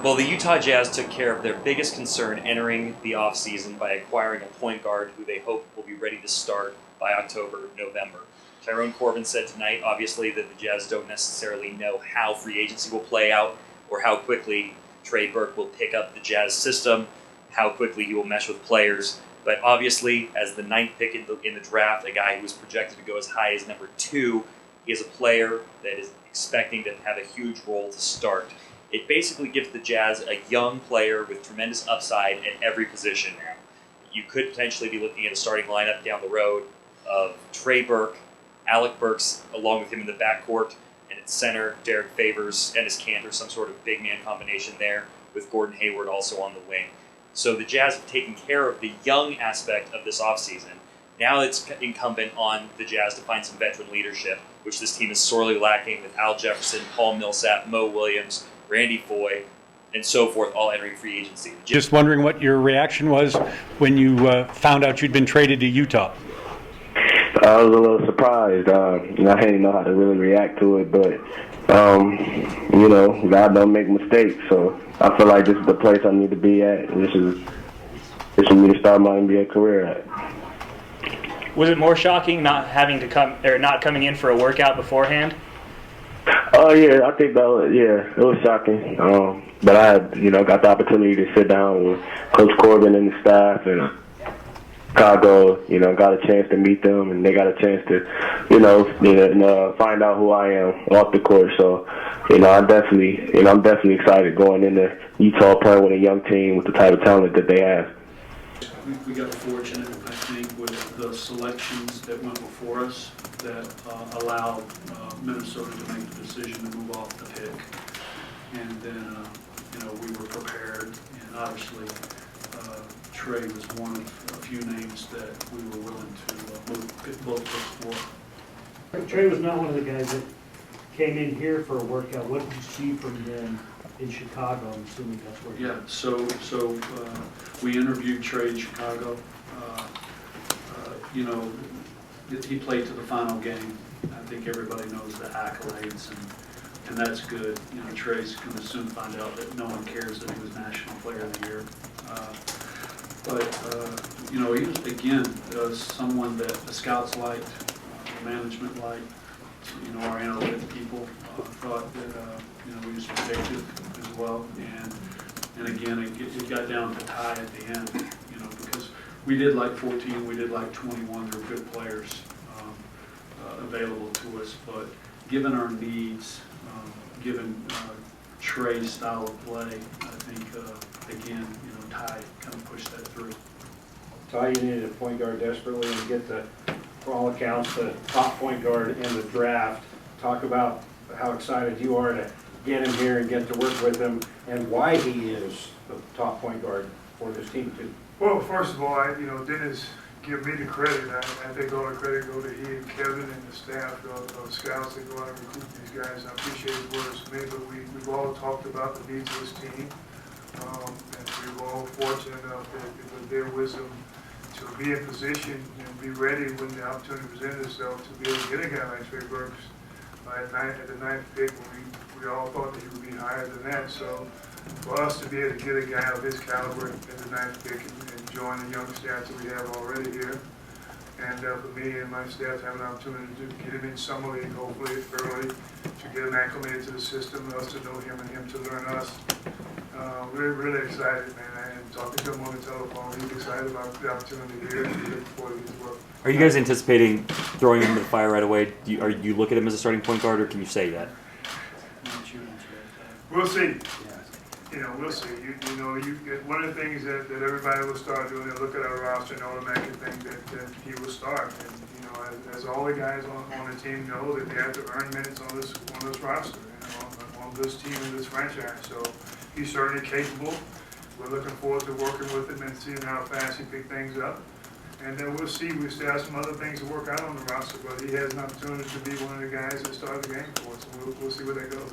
Well, the Utah Jazz took care of their biggest concern entering the offseason by acquiring a point guard who they hope will be ready to start by October, November. Tyrone Corbin said tonight, obviously, that the Jazz don't necessarily know how free agency will play out or how quickly Trey Burke will pick up the Jazz system, how quickly he will mesh with players. But obviously, as the ninth pick in the draft, a guy who was projected to go as high as number 2, he is a player that is expecting to have a huge role to start. It basically gives the Jazz a young player with tremendous upside at every position now. You could potentially be looking at a starting lineup down the road of Trey Burke, Alec Burks along with him in the backcourt, and at center, Derek Favors, Ennis Cantor, some sort of big man combination there, with Gordon Hayward also on the wing. So the Jazz have taken care of the young aspect of this offseason. Now it's incumbent on the Jazz to find some veteran leadership, which this team is sorely lacking with Al Jefferson, Paul Millsap, Mo Williams, Randy Foye, and so forth, all entering free agency. Just wondering what your reaction was when you found out you'd been traded to Utah. I was a little surprised. I didn't know how to really react to it, but, God don't make mistakes. So I feel like this is the place I need to be at. And this is for me to start my NBA career at. Was it more shocking not having to come or not coming in for a workout beforehand? Oh yeah, I think it was shocking. But I had, got the opportunity to sit down with Coach Corbin and the staff, and Chicago, got a chance to meet them, and they got a chance to, find out who I am off the court. So, I'm definitely excited going into Utah playing with a young team with the type of talent that they have. We got fortunate, I think, with the selections that went before us that allowed Minnesota to make the decision to move off the pick. And then, we were prepared, and obviously Trey was one of a few names that we were willing to move both picks for. Trey was not one of the guys that came in here for a workout. What did you see from them in Chicago? I'm assuming that's where. Yeah, so we interviewed Trey in Chicago. He played to the final game. I think everybody knows the accolades, and that's good. Trey's going to soon find out that no one cares that he was National Player of the Year. He was, again, someone that the scouts liked, the management liked, our analytic people thought that, he was predictive as well. And again, it got down to tie at the end, because we did like 14, we did like 21. There were good players available to us, but given our needs, given Trey's style of play, I think, again, Ty kind of pushed that through. Ty, you needed a point guard desperately and get for all accounts, the top point guard in the draft. Talk about how excited you are to get him here and get to work with him, and why he is the top point guard for this team too. Well, first of all, Dennis give me the credit. I think all the credit go to he and Kevin and the staff of scouts that go out and recruit these guys. I appreciate his words to me, but we've all talked about the needs of this team, and we're all fortunate enough that with their wisdom to be in position and be ready when the opportunity presented itself to be able to get a guy like Trey Burke at the ninth pick. We all thought that he would be higher than that. So for us to be able to get a guy of his caliber at the ninth pick and join the young staff that we have already here, and for me and my staff to have an opportunity to get him in summer league, hopefully early, to get him acclimated to the system, and us to know him and him to learn us. We're really excited, man. And talking to him on the telephone, he's excited about the opportunity here and looking forward to his work. Are you guys anticipating throwing him into the fire right away? Do you look at him as a starting point guard, or can you say that? We'll see. We'll see. One of the things that everybody will start doing, they'll look at our roster and automatically think that he will start. And as all the guys on the team know, that they have to earn minutes on this roster, on this team and this franchise. So he's certainly capable. We're looking forward to working with him and seeing how fast he picks things up. And then we'll see. We still have some other things to work out on the roster, but he has an opportunity to be one of the guys that start the game for us. So we'll see where that goes.